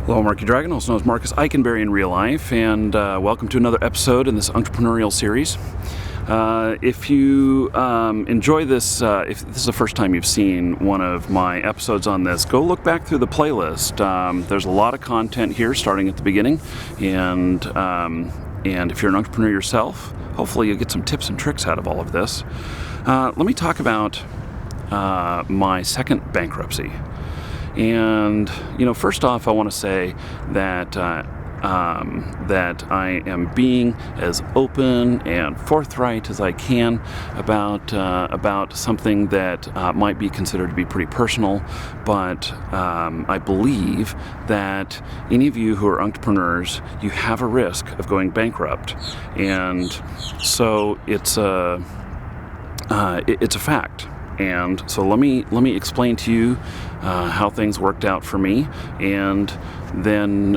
Hello, Marky Dragon, also known as Marcus Eikenberry in real life, and welcome to another episode in this entrepreneurial series. If you enjoy this, if this is the first time you've seen one of my episodes on this, go look back through the playlist. There's a lot of content here starting at the beginning, and if you're an entrepreneur yourself, hopefully you'll get some tips and tricks out of all of this. Let me talk about my second bankruptcy. And, first off, I want to say that that I am being as open and forthright as I can about something that might be considered to be pretty personal, but I believe that any of you who are entrepreneurs, you have a risk of going bankrupt, and so it's a fact. And so let me explain to you how things worked out for me, and then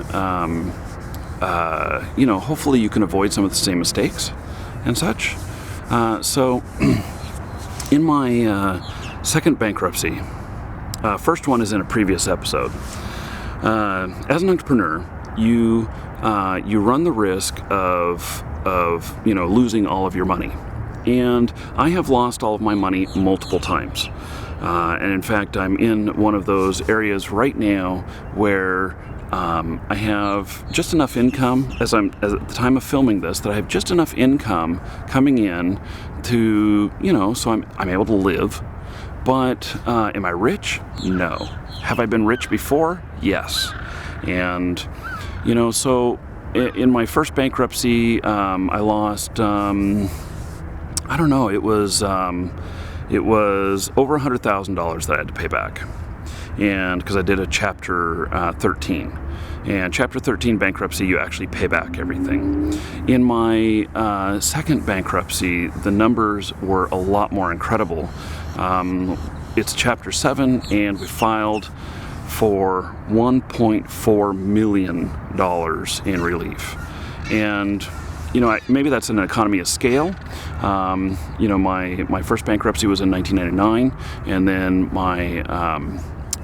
hopefully you can avoid some of the same mistakes and such. So in my second bankruptcy, first one is in a previous episode. As an entrepreneur, you run the risk of losing all of your money. And I have lost all of my money multiple times. And in fact, I'm in one of those areas right now where I have just enough income, at the time of filming this, that I have just enough income coming in to, so I'm able to live. But am I rich? No. Have I been rich before? Yes. And, so in my first bankruptcy, I lost... it was over $100,000 that I had to pay back, and because I did a Chapter 13, and Chapter 13 bankruptcy, you actually pay back everything. In my second bankruptcy, the numbers were a lot more incredible. It's Chapter 7, and we filed for $1.4 million in relief, and maybe that's an economy of scale. My first bankruptcy was in 1999, and then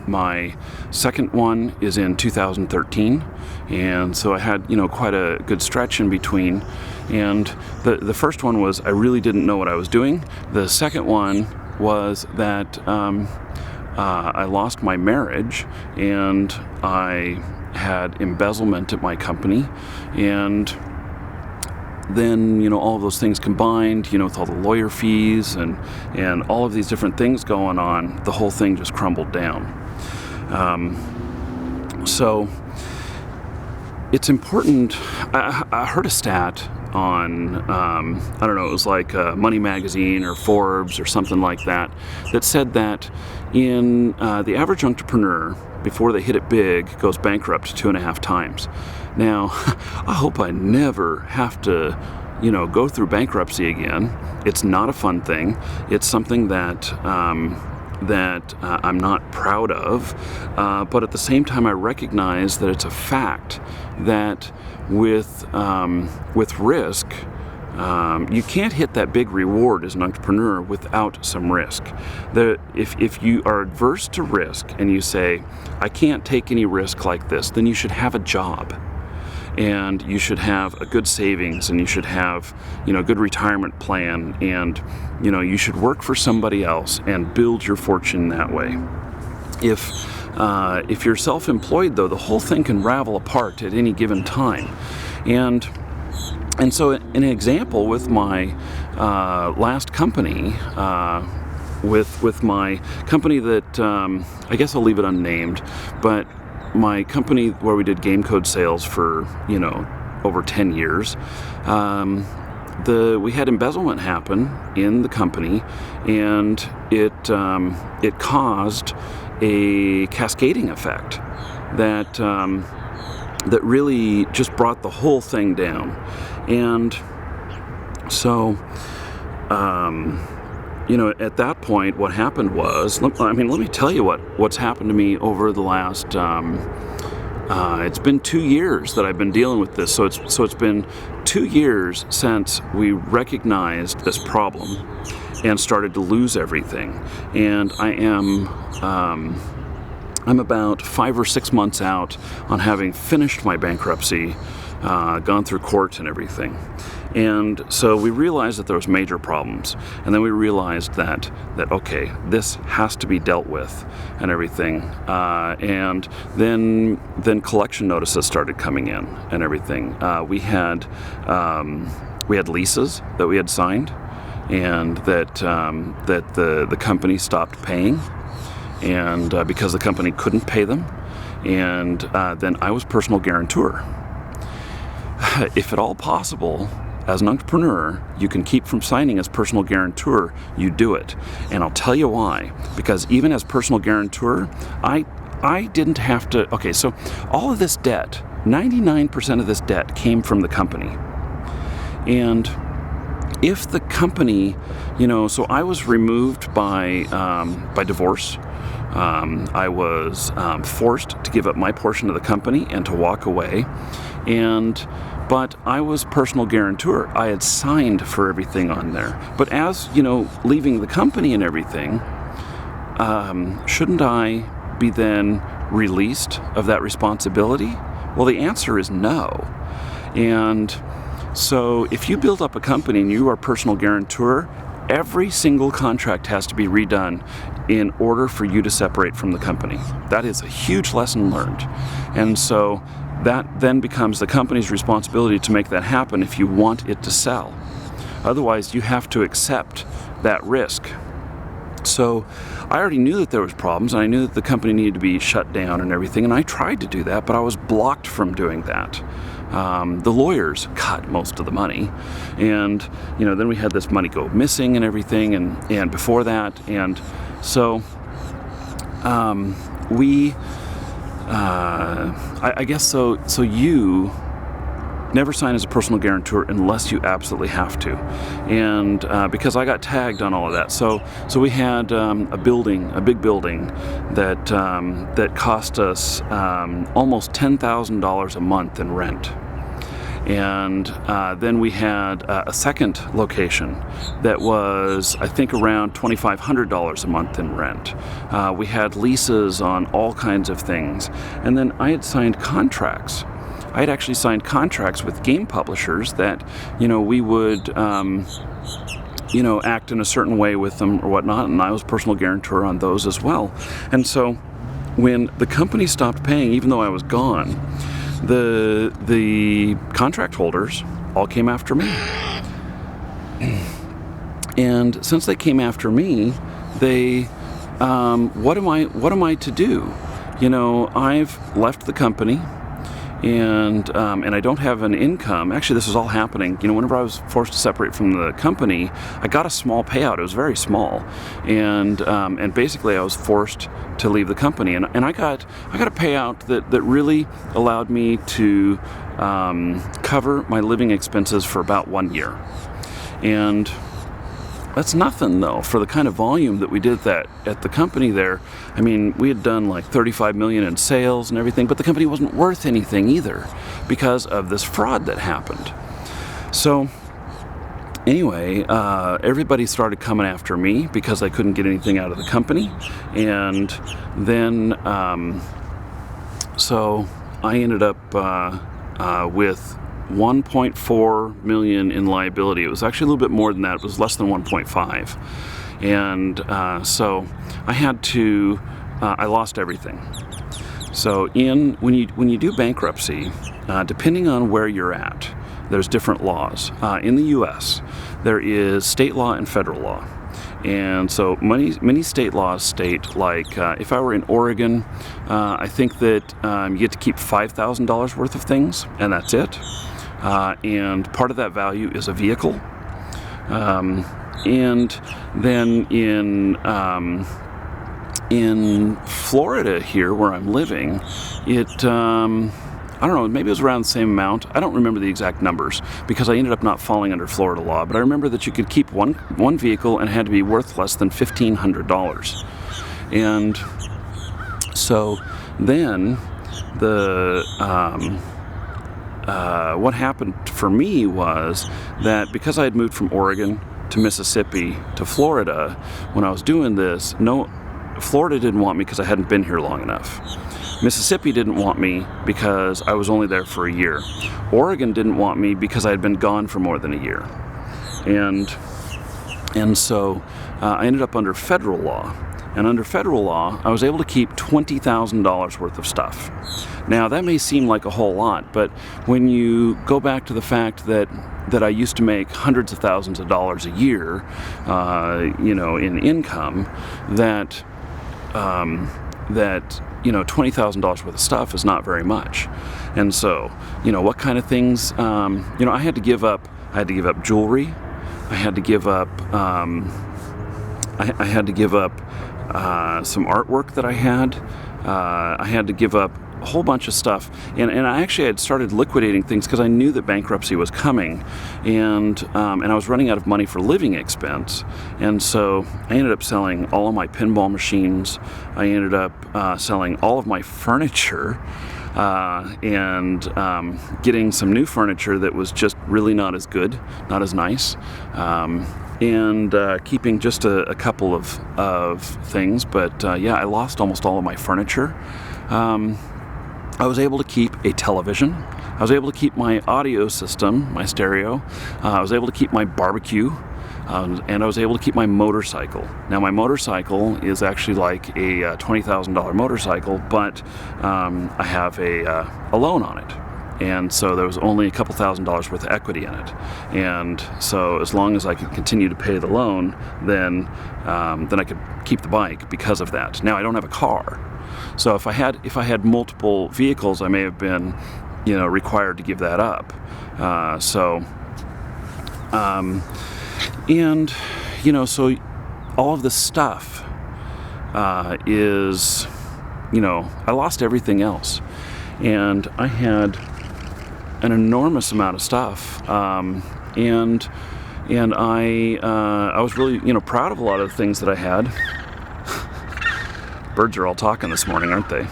my second one is in 2013, and so I had quite a good stretch in between. And the first one was I really didn't know what I was doing. The second one was that I lost my marriage, and I had embezzlement at my company, and then, all of those things combined, with all the lawyer fees and all of these different things going on, the whole thing just crumbled down. So it's important. I heard a stat on, it was like Money Magazine or Forbes or something like that said that in the average entrepreneur, before they hit it big, goes bankrupt 2.5 times. Now, I hope I never have to, go through bankruptcy again. It's not a fun thing. It's something that I'm not proud of, but at the same time, I recognize that it's a fact that with risk, you can't hit that big reward as an entrepreneur without some risk. If you are adverse to risk and you say, I can't take any risk like this, then you should have a job. And you should have a good savings, and you should have, a good retirement plan, and, you should work for somebody else and build your fortune that way. If you're self-employed, though, the whole thing can ravel apart at any given time. And so an example with my last company, with my company that, I guess I'll leave it unnamed, but my company where we did game code sales for, over 10 years, we had embezzlement happen in the company, and it caused a cascading effect that really just brought the whole thing down. And so, at that point, what happened was, let me tell you what's happened to me over the last, it's been 2 years that I've been dealing with this. So it's been 2 years since we recognized this problem and started to lose everything. And I am I'm about 5 or 6 months out on having finished my bankruptcy, gone through court and everything. And so we realized that there was major problems. And then we realized that okay, this has to be dealt with and everything. And then collection notices started coming in and everything. We had leases that we had signed, and that the company stopped paying, and because the company couldn't pay them. And then I was personal guarantor. If at all possible, as an entrepreneur, you can keep from signing as personal guarantor, you do it. And I'll tell you why. Because even as personal guarantor, I didn't have to... Okay, so all of this debt, 99% of this debt came from the company. And if the company, so I was removed by divorce. I was forced to give up my portion of the company and to walk away. But I was personal guarantor. I had signed for everything on there. But as, leaving the company and everything, shouldn't I be then released of that responsibility? Well, the answer is no. And so if you build up a company and you are personal guarantor, every single contract has to be redone in order for you to separate from the company. That is a huge lesson learned. And so that then becomes the company's responsibility to make that happen if you want it to sell. Otherwise, you have to accept that risk. So I already knew that there was problems, and I knew that the company needed to be shut down and everything, and I tried to do that, but I was blocked from doing that. The lawyers cut most of the money, and then we had this money go missing and everything, and before that, and so I guess so. So you never sign as a personal guarantor unless you absolutely have to, and because I got tagged on all of that. So we had a big building that cost us almost $10,000 a month in rent. And then we had a second location that was, I think, around $2,500 a month in rent. We had leases on all kinds of things. And then I had signed contracts. I had actually signed contracts with game publishers that, we would, act in a certain way with them or whatnot. And I was personal guarantor on those as well. And so when the company stopped paying, even though I was gone, the contract holders all came after me. And since they came after me, they what am I to do? I've left the company, and I don't have an income. Actually, this was all happening. Whenever I was forced to separate from the company, I got a small payout. It was very small, and basically I was forced to leave the company, and I got a payout that really allowed me to cover my living expenses for about 1 year, and that's nothing, though, for the kind of volume that we did that at the company there. I mean, we had done like $35 million in sales and everything, but the company wasn't worth anything either because of this fraud that happened. So anyway, everybody started coming after me because I couldn't get anything out of the company. And then, so I ended up with $1.4 million in liability. It was actually a little bit more than that. It was less than 1.5. And so I had to, I lost everything. So when you do bankruptcy, depending on where you're at, there's different laws. In the U.S., there is state law and federal law. And so many state laws state, like, if I were in Oregon, I think that you get to keep $5,000 worth of things, and that's it. And part of that value is a vehicle. And then in Florida here, where I'm living, it, I don't know, maybe it was around the same amount. I don't remember the exact numbers because I ended up not falling under Florida law, but I remember that you could keep one vehicle and it had to be worth less than $1,500. And so then what happened for me was that because I had moved from Oregon to Mississippi to Florida, when I was doing this, Florida didn't want me because I hadn't been here long enough. Mississippi didn't want me because I was only there for a year. Oregon didn't want me because I had been gone for more than a year. And so I ended up under federal law. And under federal law, I was able to keep $20,000 worth of stuff. Now, that may seem like a whole lot, but when you go back to the fact that I used to make hundreds of thousands of dollars a year, in income, that $20,000 worth of stuff is not very much. And so, what kind of things, I had to give up jewelry. I had to give up, I had to give up some artwork that I had. I had to give up a whole bunch of stuff, and I actually had started liquidating things because I knew that bankruptcy was coming, and I was running out of money for living expense, and so I ended up selling all of my pinball machines. I ended up selling all of my furniture, and getting some new furniture that was just really not as good, not as nice, and keeping just a couple of things. But I lost almost all of my furniture. I was able to keep a television. I was able to keep my audio system, my stereo. I was able to keep my barbecue. And I was able to keep my motorcycle. Now, my motorcycle is actually like a $20,000 motorcycle, but I have a loan on it. And so there was only a couple $1,000s worth of equity in it. And so as long as I could continue to pay the loan, then I could keep the bike because of that. Now, I don't have a car. So if I had multiple vehicles, I may have been, required to give that up. So all of this stuff is, I lost everything else. And I had an enormous amount of stuff. And I was really, proud of a lot of the things that I had. Birds are all talking this morning, aren't they?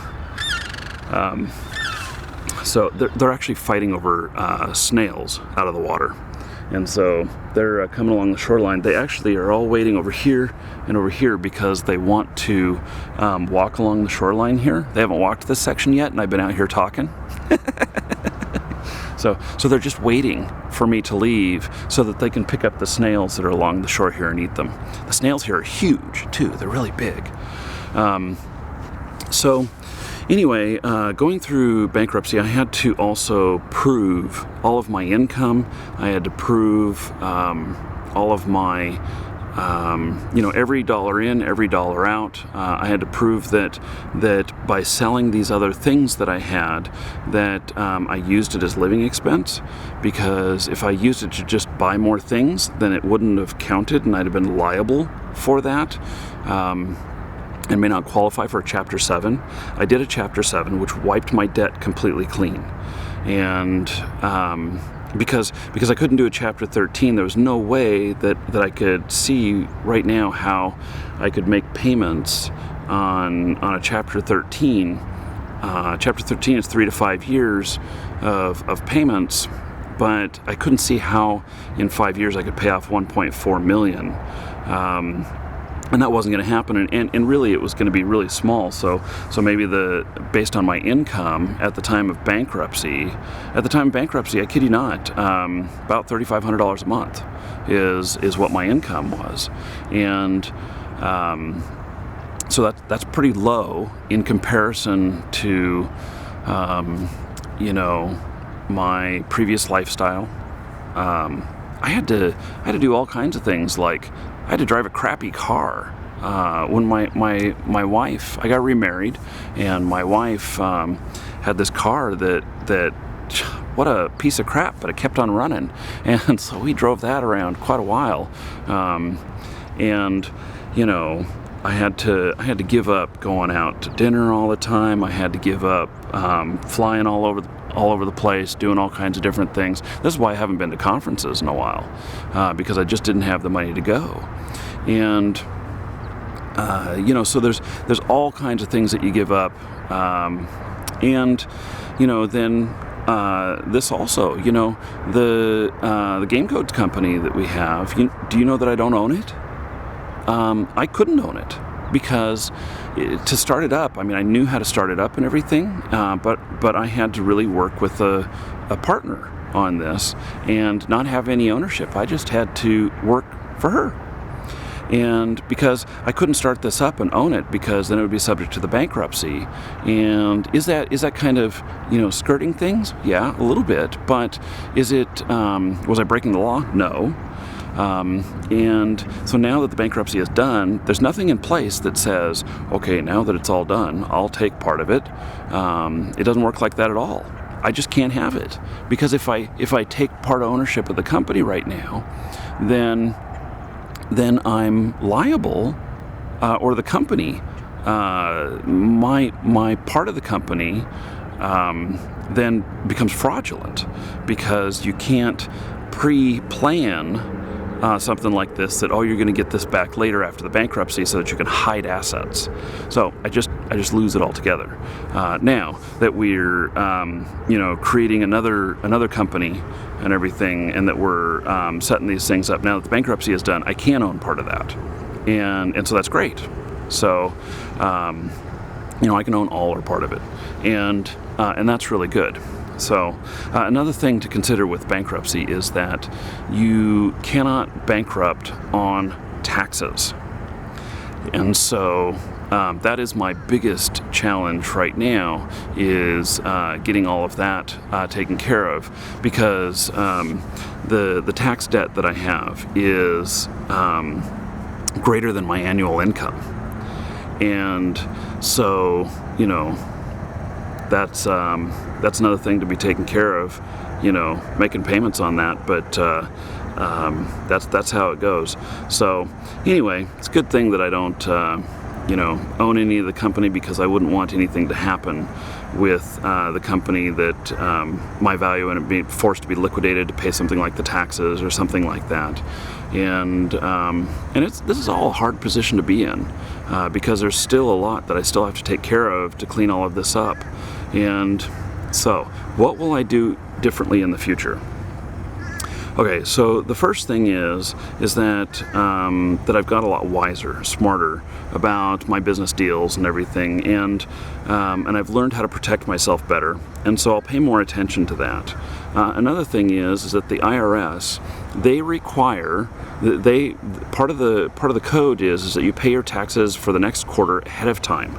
So they're actually fighting over snails out of the water. And so they're coming along the shoreline. They actually are all waiting over here and over here because they want to walk along the shoreline here. They haven't walked this section yet, and I've been out here talking. So they're just waiting for me to leave so that they can pick up the snails that are along the shore here and eat them. The snails here are huge, too. They're really big. So anyway, going through bankruptcy, I had to also prove all of my income. I had to prove all of my, every dollar in, every dollar out. I had to prove that by selling these other things that I had, that I used it as living expense, because if I used it to just buy more things, then it wouldn't have counted and I'd have been liable for that. And may not qualify for a Chapter 7. I did a Chapter 7, which wiped my debt completely clean. And because I couldn't do a Chapter 13, there was no way that I could see right now how I could make payments on a Chapter 13. Chapter 13 is 3 to 5 years of payments, but I couldn't see how in 5 years I could pay off $1.4 million. And that wasn't going to happen, and really it was going to be really small. So maybe based on my income at the time of bankruptcy, I kid you not, about $3,500 a month is what my income was, and so that's pretty low in comparison to my previous lifestyle. I had to do all kinds of things, like I had to drive a crappy car. When my wife, I got remarried, and my wife had this car that what a piece of crap, but it kept on running, and so we drove that around quite a while, and I had to give up going out to dinner all the time. I had to give up flying all over the place, doing all kinds of different things. This is why I haven't been to conferences in a while, because I just didn't have the money to go. And so there's all kinds of things that you give up, and then this also, the game codes company that we have. Do you know that I don't own it? I couldn't own it. because to start it up, I mean, I knew how to start it up and everything, but I had to really work with a partner on this and not have any ownership. I just had to work for her. And because I couldn't start this up and own it, because then it would be subject to the bankruptcy. And is that kind of, skirting things? Yeah, a little bit. But is it, was I breaking the law? No. And so now that the bankruptcy is done, there's nothing in place that says, okay, now that it's all done, I'll take part of it. It doesn't work like that at all. I just can't have it. Because if I take part ownership of the company right now, then I'm liable, or the company, my part of the company, then becomes fraudulent, because you can't pre-plan something like this, that you're going to get this back later after the bankruptcy, so that you can hide assets. So I just lose it altogether. Now that we're creating another company and everything, and that we're setting these things up, now that the bankruptcy is done, I can own part of that, and so that's great. So I can own all or part of it, and that's really good. So another thing to consider with bankruptcy is that you cannot bankrupt on taxes. And so that is my biggest challenge right now, is getting all of that taken care of, because the tax debt that I have is greater than my annual income. And so, that's another thing to be taken care of, making payments on that, but that's how it goes. So anyway, it's a good thing that I don't own any of the company, because I wouldn't want anything to happen with the company that my value in it being forced to be liquidated to pay something like the taxes or something like that. And this is all a hard position to be in, because there's still a lot that I still have to take care of to clean all of this up. And so what will I do differently in the future? Okay, so the first thing is that I've got a lot wiser, smarter about my business deals and everything, and I've learned how to protect myself better, and so I'll pay more attention to that. Another thing is that the IRS, they require, part of the code is that you pay your taxes for the next quarter ahead of time,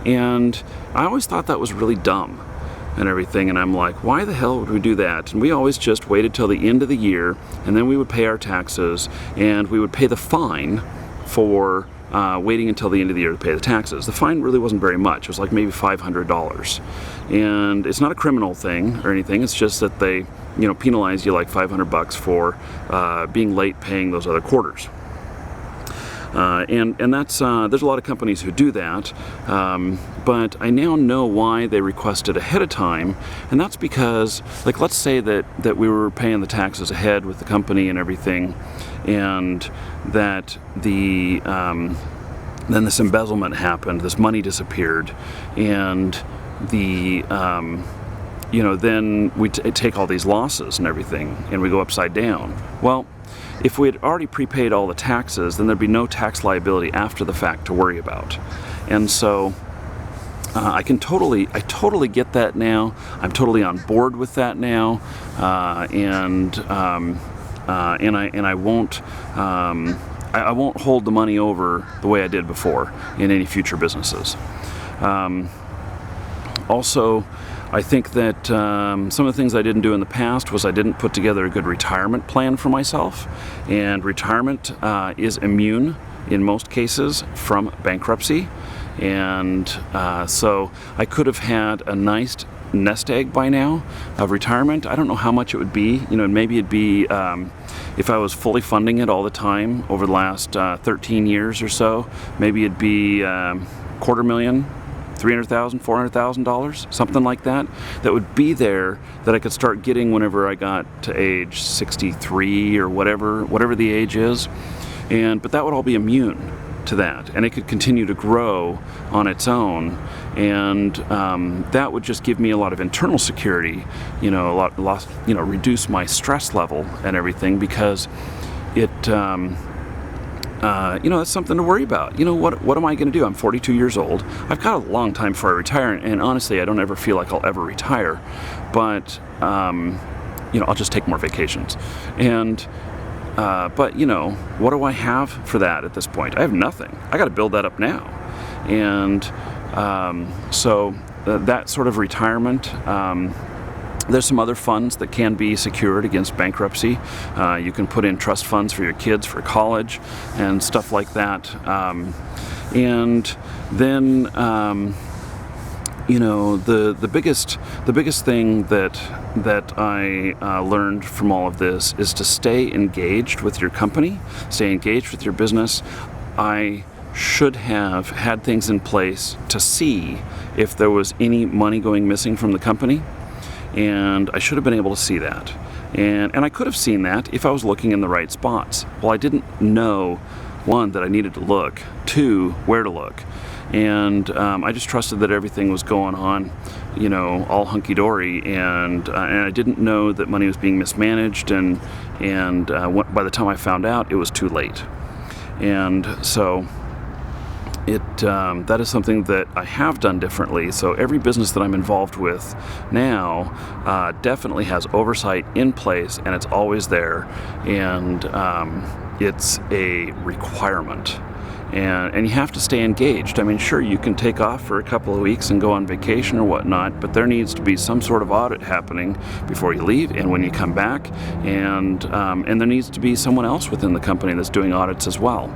and I always thought that was really dumb and everything, and I'm like, why the hell would we do that? And we always just waited till the end of the year, and then we would pay our taxes, and we would pay the fine for waiting until the end of the year to pay the taxes. The fine really wasn't very much. It was like maybe $500. And it's not a criminal thing or anything. It's just that they, penalize you like $500 for being late paying those other quarters. And that's there's a lot of companies who do that, but I now know why they request it ahead of time, and that's because, like, let's say that we were paying the taxes ahead with the company and everything, and that then this embezzlement happened, this money disappeared, and then we take all these losses and everything, and we go upside down. Well, if we had already prepaid all the taxes, then there'd be no tax liability after the fact to worry about. And so I totally get that now. I'm totally on board with that now, and I won't hold the money over the way I did before in any future businesses. Also, I think that some of the things I didn't do in the past was I didn't put together a good retirement plan for myself, and retirement is immune in most cases from bankruptcy, and so I could have had a nice nest egg by now of retirement. I don't know how much it would be, maybe it'd be, if I was fully funding it all the time over the last 13 years or so, maybe it'd be $250,000, $300,000, $400,000, something like that would be there, that I could start getting whenever I got to age 63 or whatever the age is, but that would all be immune to that, and it could continue to grow on its own, and that would just give me a lot of internal security, reduce my stress level and everything, because it that's something to worry about. What am I going to do? I'm 42 years old. I've got a long time before I retire, and honestly, I don't ever feel like I'll ever retire. But I'll just take more vacations. And but what do I have for that at this point? I have nothing. I got to build that up now. And so that sort of retirement. There's some other funds that can be secured against bankruptcy. You can put in trust funds for your kids for college and stuff like that. And then, the biggest thing that I learned from all of this is to stay engaged with your company, stay engaged with your business. I should have had things in place to see if there was any money going missing from the company. And I should have been able to see that. And I could have seen that if I was looking in the right spots. Well, I didn't know, one, that I needed to look, two, where to look. And I just trusted that everything was going on, all hunky-dory. And I didn't know that money was being mismanaged. And by the time I found out, it was too late. And so that is something that I have done differently. So every business that I'm involved with now definitely has oversight in place, and it's always there, and it's a requirement. And you have to stay engaged. I mean, sure, you can take off for a couple of weeks and go on vacation or whatnot, but there needs to be some sort of audit happening before you leave and when you come back, and there needs to be someone else within the company that's doing audits as well.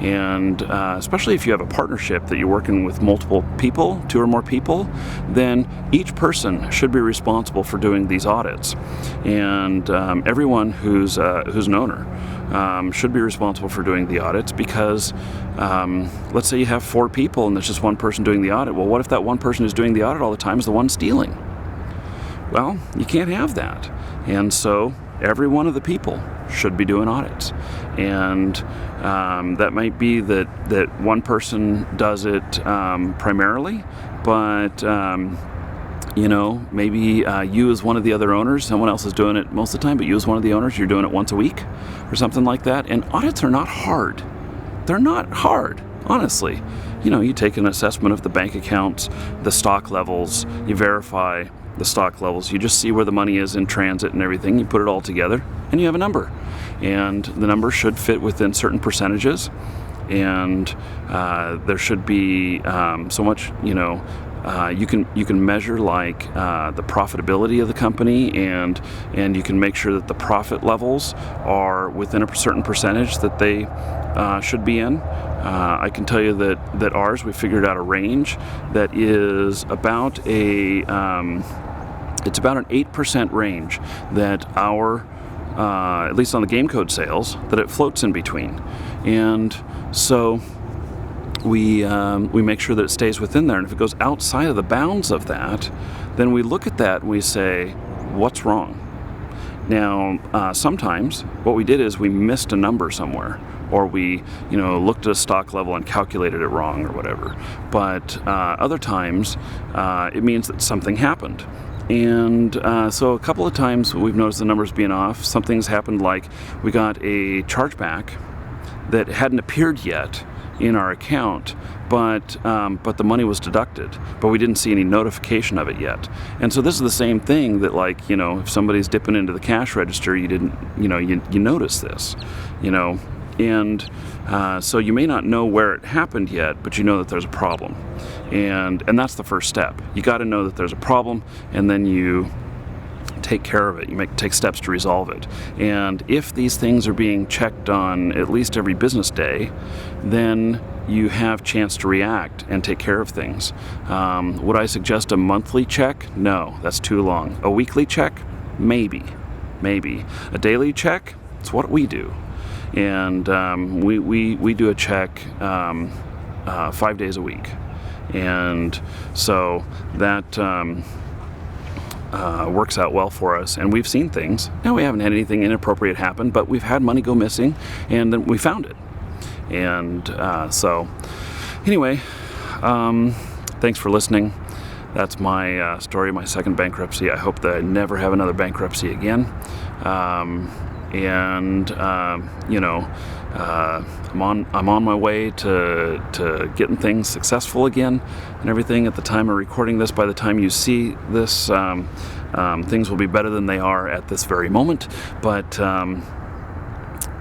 And especially if you have a partnership that you're working with multiple people, 2 or more people, then each person should be responsible for doing these audits. And everyone who's an owner should be responsible for doing the audits, because let's say you have 4 people and there's just one person doing the audit. Well, what if that one person who's doing the audit all the time is the one stealing? Well, you can't have that. And so every one of the people should be doing audits. And that might be that one person does it primarily, but maybe you as one of the other owners, someone else is doing it most of the time, but you as one of the owners, you're doing it once a week or something like that. And audits are not hard. They're not hard, honestly. You take an assessment of the bank accounts, the stock levels, you verify the stock levels, you just see where the money is in transit and everything, you put it all together, and you have a number. And the number should fit within certain percentages, and there should be so much, you can measure like the profitability of the company, and you can make sure that the profit levels are within a certain percentage that they should be in. I can tell you that ours, we figured out a range that is about it's about an 8% range that our at least on the game code sales, that it floats in between. And so we make sure that it stays within there. And if it goes outside of the bounds of that, then we look at that and we say, what's wrong? Now, sometimes what we did is we missed a number somewhere, or we, looked at a stock level and calculated it wrong or whatever. But other times, it means that something happened. And so a couple of times we've noticed the numbers being off. Something's happened, like we got a chargeback that hadn't appeared yet in our account, but the money was deducted, but we didn't see any notification of it yet. And so this is the same thing that, like, if somebody's dipping into the cash register, you didn't, you notice this, and so you may not know where it happened yet, but you know that there's a problem. And that's the first step. You got to know that there's a problem, and then you take care of it. You take steps to resolve it. And if these things are being checked on at least every business day, then you have chance to react and take care of things. Would I suggest a monthly check? No, that's too long. A weekly check? Maybe. A daily check? It's what we do. And we do a check 5 days a week. And so that works out well for us, and we've seen things. Now, we haven't had anything inappropriate happen, but we've had money go missing, and then we found it. And so anyway, thanks for listening. That's my story, my second bankruptcy. I hope that I never have another bankruptcy again. I'm on my way to getting things successful again and everything. At the time of recording this, by the time you see this, things will be better than they are at this very moment. But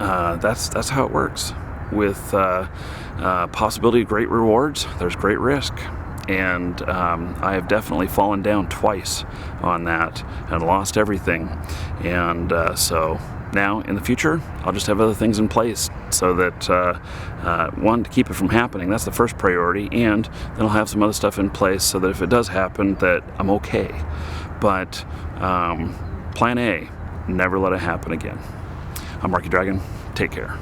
that's how it works. With possibility of great rewards, there's great risk. And I have definitely fallen down twice on that and lost everything. And so now in the future, I'll just have other things in place so that, one, to keep it from happening, that's the first priority, and then I'll have some other stuff in place so that if it does happen, that I'm okay. But plan A, never let it happen again. I'm Marky Dragon. Take care.